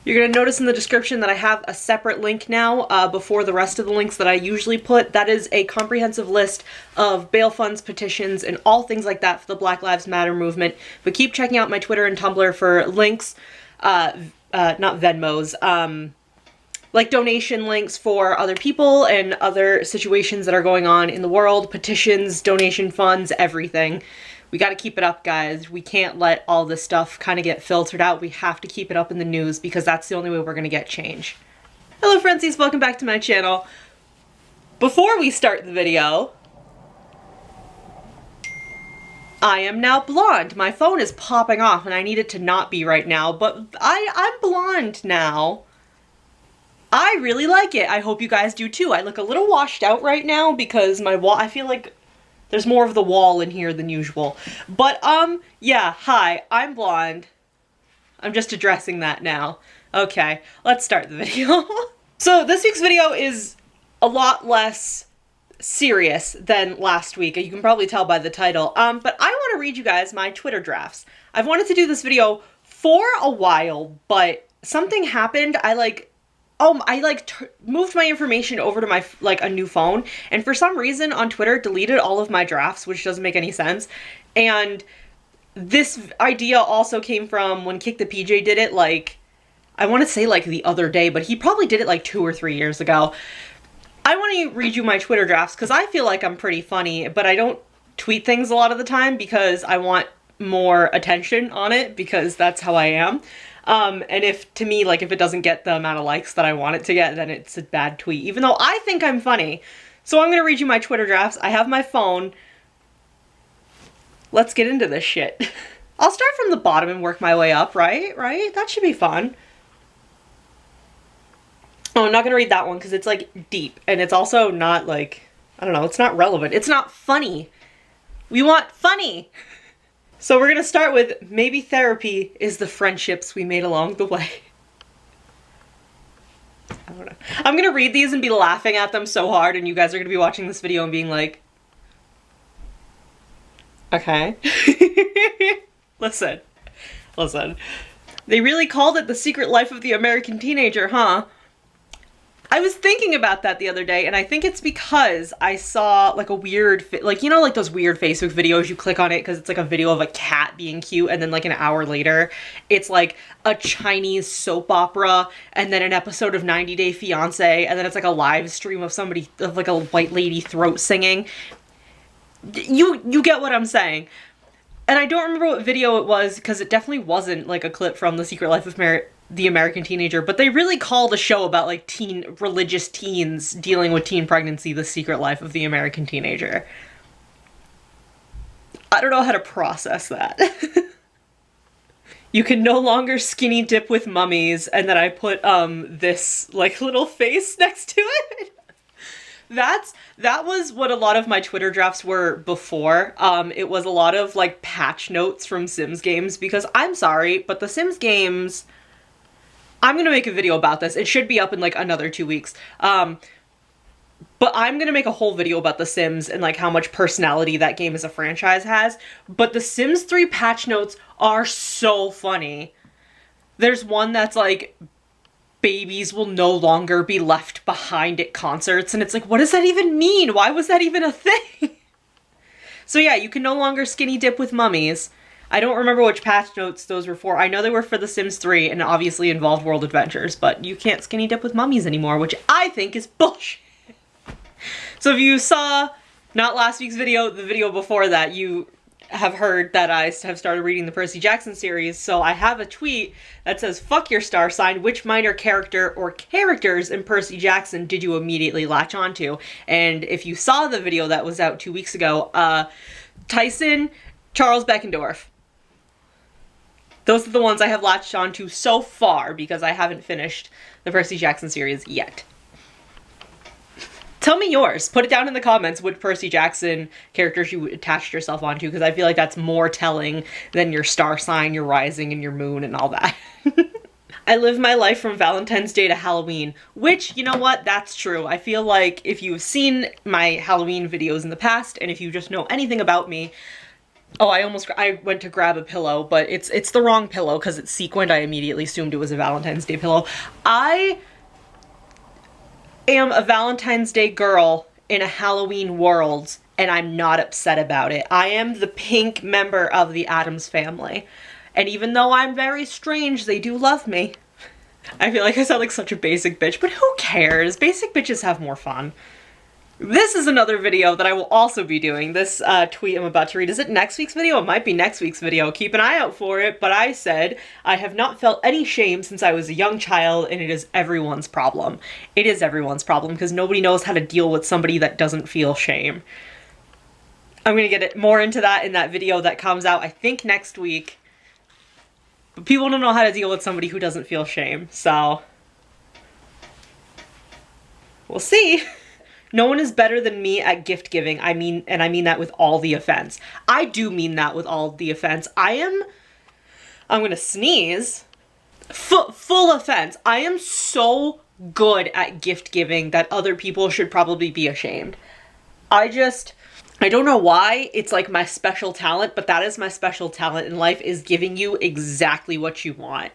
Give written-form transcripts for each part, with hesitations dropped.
You're going to notice in the description that I have a separate link now before the rest of the links that I usually put. That is a comprehensive list of bail funds, petitions, and all things like that for the Black Lives Matter movement. But keep checking out my Twitter and Tumblr for links, not Venmos, like donation links for other people and other situations that are going on in the world, petitions, donation funds, everything. We gotta keep it up, guys. We can't let all this stuff kind of get filtered out. We have to keep it up in the news because that's the only way we're gonna get change. Hello, Friendsies. Welcome back to my channel. Before we start the video, I am now blonde. My phone is popping off and I need it to not be right now, but I'm blonde now. I really like it. I hope you guys do too. I look a little washed out right now because my wall, I feel like there's more of the wall in here than usual. But, yeah, hi, I'm blonde. I'm just addressing that now. Okay, let's start the video. So this week's video is a lot less serious than last week. You can probably tell by the title. But I want to read you guys my Twitter drafts. I've wanted to do this video for a while, but something happened. I moved my information over to my, a new phone, and for some reason on Twitter deleted all of my drafts, which doesn't make any sense. And this idea also came from when KickThePJ did it, I want to say the other day, but he probably did it 2 or 3 years ago. I want to read you my Twitter drafts because I feel like I'm pretty funny, but I don't tweet things a lot of the time because I want more attention on it because that's how I am. And if it doesn't get the amount of likes that I want it to get, then it's a bad tweet, even though I think I'm funny. So I'm gonna read you my Twitter drafts. I have my phone. Let's get into this shit. I'll start from the bottom and work my way up, right? That should be fun. Oh, I'm not gonna read that one because it's deep, and it's also not I don't know, it's not relevant. It's not funny. We want funny. So we're gonna start with, maybe therapy is the friendships we made along the way. I don't know. I'm gonna read these and be laughing at them so hard, and you guys are gonna be watching this video and being like, okay. Listen. They really called it The Secret Life of the American Teenager, huh? I was thinking about that the other day, and I think it's because I saw a weird, those weird Facebook videos, you click on it because it's a video of a cat being cute, and then an hour later, it's a Chinese soap opera, and then an episode of 90 Day Fiancé, and then it's a live stream of somebody, of a white lady throat singing. You get what I'm saying. And I don't remember what video it was, because it definitely wasn't a clip from The Secret Life of the American Teenager, but they really called a show about religious teens dealing with teen pregnancy The Secret Life of the American Teenager. I don't know how to process that. You can no longer skinny dip with mummies, and then I put this little face next to it. That was what a lot of my Twitter drafts were before. It was a lot of patch notes from Sims games, because I'm sorry, but the Sims games, I'm gonna make a video about this. It should be up in another 2 weeks. But I'm gonna make a whole video about The Sims and how much personality that game as a franchise has. But the Sims 3 patch notes are so funny. There's one that's babies will no longer be left behind at concerts, and it's what does that even mean? Why was that even a thing? So yeah, you can no longer skinny dip with mummies. I don't remember which patch notes those were for. I know they were for The Sims 3 and obviously involved World Adventures, but you can't skinny dip with mummies anymore, which I think is bullshit. So if you saw, not last week's video, the video before that, you have heard that I have started reading the Percy Jackson series, so I have a tweet that says, fuck your star sign, which minor character or characters in Percy Jackson did you immediately latch onto? And if you saw the video that was out 2 weeks ago, Tyson, Charles Beckendorf. Those are the ones I have latched onto so far because I haven't finished the Percy Jackson series yet. Tell me yours. Put it down in the comments which Percy Jackson characters you attached yourself onto, because I feel like that's more telling than your star sign, your rising, and your moon and all that. I live my life from Valentine's Day to Halloween, which, you know what, that's true. I feel like if you've seen my Halloween videos in the past, and if you just know anything about me, Oh, I went to grab a pillow, but it's the wrong pillow because it's sequined. I immediately assumed it was a Valentine's Day pillow. I am a Valentine's Day girl in a Halloween world, and I'm not upset about it. I am the pink member of the Addams family. And even though I'm very strange, they do love me. I feel like I sound like such a basic bitch, but who cares? Basic bitches have more fun. This is another video that I will also be doing. This tweet I'm about to read. Is it next week's video? It might be next week's video. Keep an eye out for it. But I said, I have not felt any shame since I was a young child, and it is everyone's problem. It is everyone's problem because nobody knows how to deal with somebody that doesn't feel shame. I'm gonna get more into that in that video that comes out, I think, next week. But people don't know how to deal with somebody who doesn't feel shame, so we'll see. No one is better than me at gift giving. I mean that with all the offense. I do mean that with all the offense. I'm gonna sneeze. Full offense. I am so good at gift giving that other people should probably be ashamed. I don't know why it's like my special talent, but that is my special talent in life, is giving you exactly what you want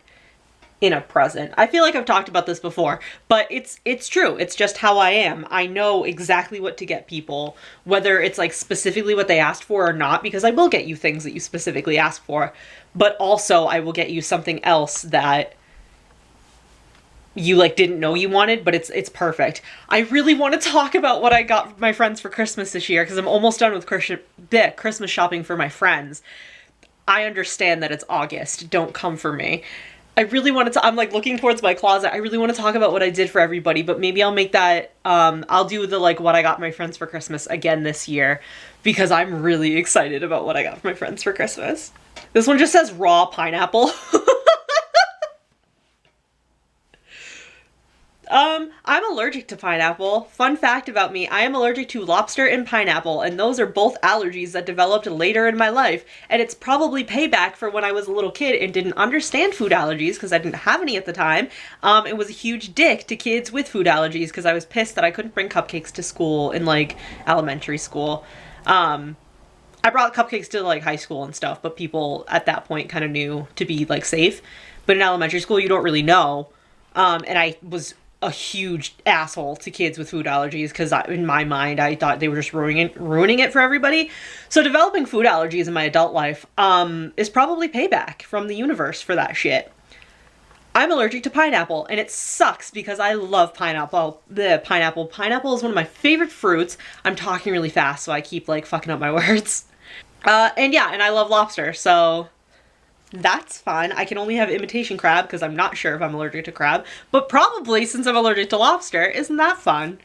in a present. I feel like I've talked about this before, but it's true. It's just how I am. I know exactly what to get people, whether it's like specifically what they asked for or not, because I will get you things that you specifically asked for, but also I will get you something else that you like didn't know you wanted, but it's perfect. I really want to talk about what I got my friends for Christmas this year, because I'm almost done with Christmas shopping for my friends. I understand that it's August. Don't come for me. I really wanted to, I'm like looking towards my closet. I really want to talk about what I did for everybody, but maybe I'll make that, I'll do the like what I got my friends for Christmas again this year, because I'm really excited about what I got for my friends for Christmas. This one just says raw pineapple. I'm allergic to pineapple. Fun fact about me, I am allergic to lobster and pineapple, and those are both allergies that developed later in my life, and it's probably payback for when I was a little kid and didn't understand food allergies because I didn't have any at the time, and was a huge dick to kids with food allergies because I was pissed that I couldn't bring cupcakes to school in like elementary school. I brought cupcakes to like high school and stuff, but people at that point kind of knew to be like safe, but in elementary school you don't really know, and I was a huge asshole to kids with food allergies because in my mind I thought they were just ruining it for everybody. So developing food allergies in my adult life is probably payback from the universe for that shit. I'm allergic to pineapple, and it sucks because I love pineapple. Pineapple is one of my favorite fruits. I'm talking really fast, so I keep like fucking up my words. And yeah, and I love lobster, so that's fun. I can only have imitation crab because I'm not sure if I'm allergic to crab, but probably since I'm allergic to lobster, isn't that fun?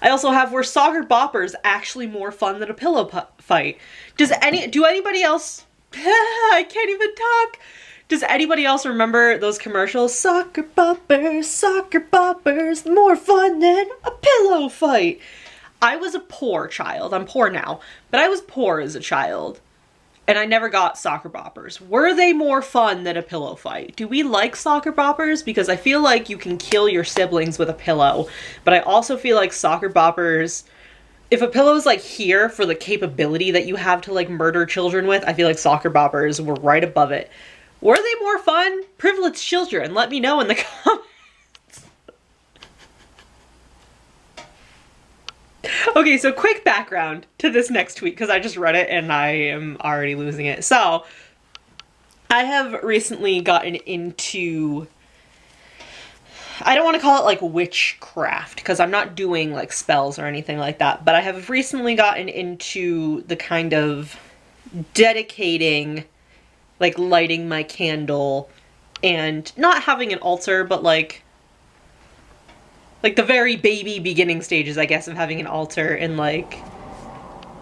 I also have were soccer boppers actually more fun than a pillow fight? Do anybody else, I can't even talk. Does anybody else remember those commercials? Soccer boppers, more fun than a pillow fight. I was a poor child. I'm poor now, but I was poor as a child. And I never got soccer boppers. Were they more fun than a pillow fight? Do we like soccer boppers? Because I feel like you can kill your siblings with a pillow, but I also feel like soccer boppers, if a pillow is like here for the capability that you have to like murder children with, I feel like soccer boppers were right above it. Were they more fun? Privileged children, let me know in the comments. Okay, so quick background to this next tweet, because I just read it and I am already losing it. So, I have recently gotten into, I don't want to call it like witchcraft, because I'm not doing like spells or anything like that, but I have recently gotten into the kind of dedicating, like lighting my candle and not having an altar, but like the very baby beginning stages, I guess, of having an altar in like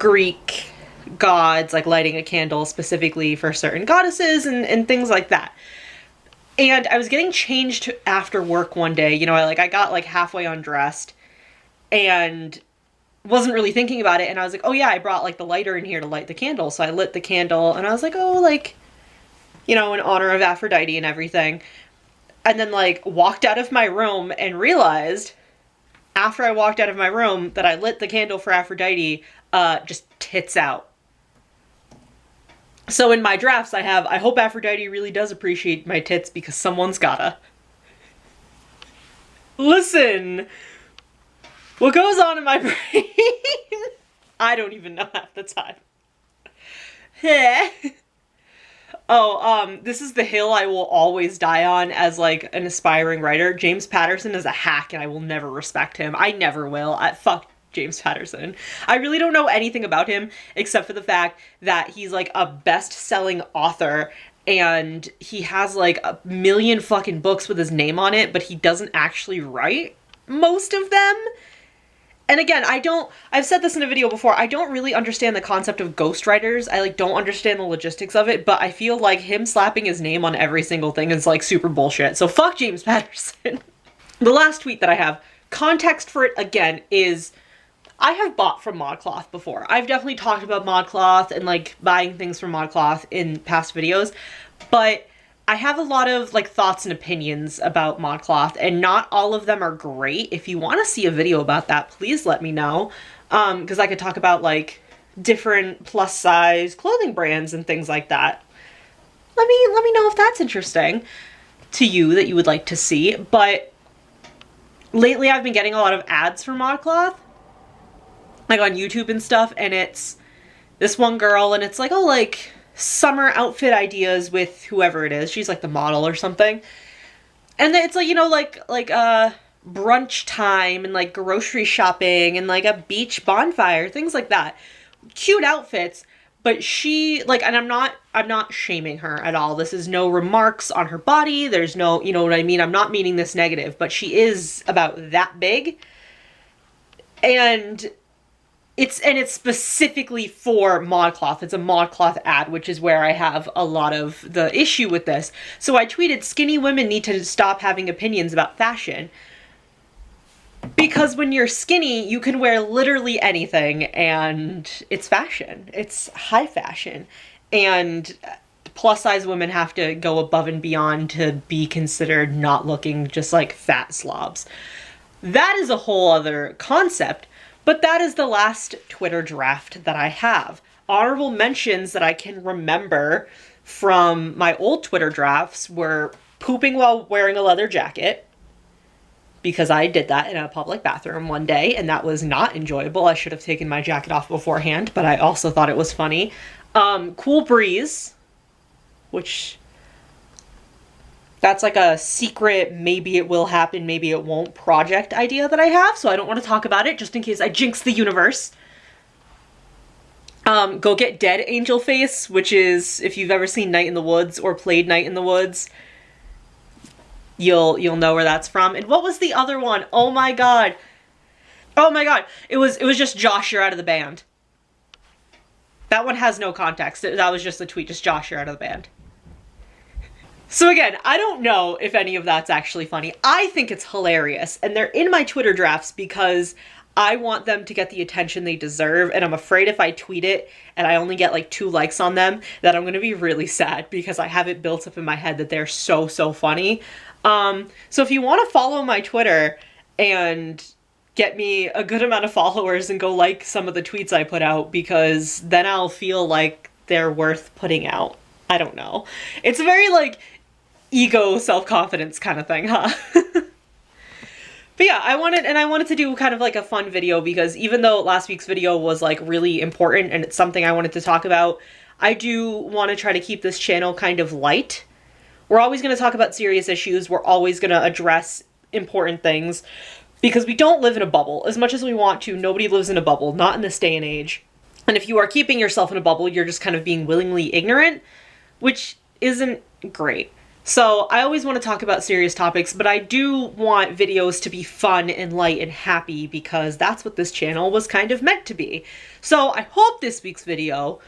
Greek gods, like lighting a candle specifically for certain goddesses and things like that. And I was getting changed after work one day, you know, I got like halfway undressed and wasn't really thinking about it. And I was like, oh yeah, I brought like the lighter in here to light the candle. So I lit the candle and I was like, oh, like, you know, in honor of Aphrodite and everything. And then like walked out of my room and realized after I walked out of my room that I lit the candle for Aphrodite, just tits out. So in my drafts I have, I hope Aphrodite really does appreciate my tits because someone's gotta. Listen, what goes on in my brain, I don't even know half the time. Oh, this is the hill I will always die on as like an aspiring writer. James Patterson is a hack and I will never respect him. I never will. Fuck James Patterson. I really don't know anything about him except for the fact that he's like a best-selling author and he has like a million fucking books with his name on it, but he doesn't actually write most of them. And again, I've said this in a video before, I don't really understand the concept of ghostwriters. I like don't understand the logistics of it, but I feel like him slapping his name on every single thing is like super bullshit. So fuck James Patterson. The last tweet that I have, context for it again, is I have bought from ModCloth before. I've definitely talked about ModCloth and like buying things from ModCloth in past videos, but I have a lot of like thoughts and opinions about ModCloth and not all of them are great. If you want to see a video about that, please let me know. Because I could talk about like different plus size clothing brands and things like that. Let me know if that's interesting to you that you would like to see. But lately I've been getting a lot of ads for ModCloth, like on YouTube and stuff, and it's this one girl and it's like, oh, like summer outfit ideas with whoever it is. She's like the model or something. And then it's like, you know, like brunch time and like grocery shopping and like a beach bonfire, things like that. Cute outfits, but she like, and I'm not shaming her at all. This is no remarks on her body. There's no, you know what I mean? I'm not meaning this negative, but she is about that big. And it's specifically for ModCloth. It's a ModCloth ad, which is where I have a lot of the issue with this. So I tweeted, skinny women need to stop having opinions about fashion. Because when you're skinny, you can wear literally anything and it's fashion. It's high fashion. And plus size women have to go above and beyond to be considered not looking just like fat slobs. That is a whole other concept. But that is the last Twitter draft that I have. Honorable mentions that I can remember from my old Twitter drafts were pooping while wearing a leather jacket, because I did that in a public bathroom one day and that was not enjoyable. I should have taken my jacket off beforehand, but I also thought it was funny. Cool breeze, which that's like a secret, maybe it will happen, maybe it won't project idea that I have, so I don't want to talk about it just in case I jinx the universe. Go Get Dead Angel Face, which is, if you've ever seen Night in the Woods or played Night in the Woods, you'll know where that's from. And what was the other one? Oh my god. Oh my god. It was just Josh, you're out of the band. That one has no context. That was just a tweet, just Josh, you're out of the band. So again, I don't know if any of that's actually funny. I think it's hilarious, and they're in my Twitter drafts because I want them to get the attention they deserve, and I'm afraid if I tweet it and I only get like 2 likes on them, that I'm gonna be really sad because I have it built up in my head that they're so funny. So if you want to follow my Twitter and get me a good amount of followers and go like some of the tweets I put out, because then I'll feel like they're worth putting out. I don't know. It's a very like ego self-confidence kind of thing, huh? But yeah, I wanted to do kind of like a fun video because even though last week's video was like really important and it's something I wanted to talk about, I do want to try to keep this channel kind of light. We're always going to talk about serious issues. We're always going to address important things because we don't live in a bubble. As much as we want to, nobody lives in a bubble, not in this day and age. And if you are keeping yourself in a bubble, you're just kind of being willingly ignorant, which isn't great. So I always want to talk about serious topics, but I do want videos to be fun and light and happy because that's what this channel was kind of meant to be. So I hope this week's video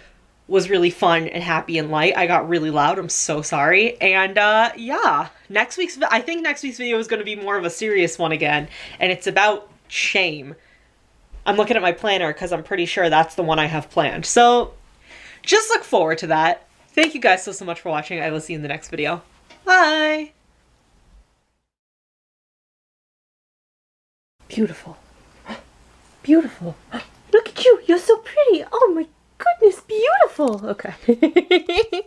was really fun and happy and light. I got really loud, I'm so sorry. And yeah, I think next week's video is going to be more of a serious one again, and it's about shame. I'm looking at my planner because I'm pretty sure that's the one I have planned. So just look forward to that. Thank you guys so much for watching. I will see you in the next video. Bye! Beautiful. Beautiful. Look at you. You're so pretty. Oh my goodness. It's beautiful. Okay.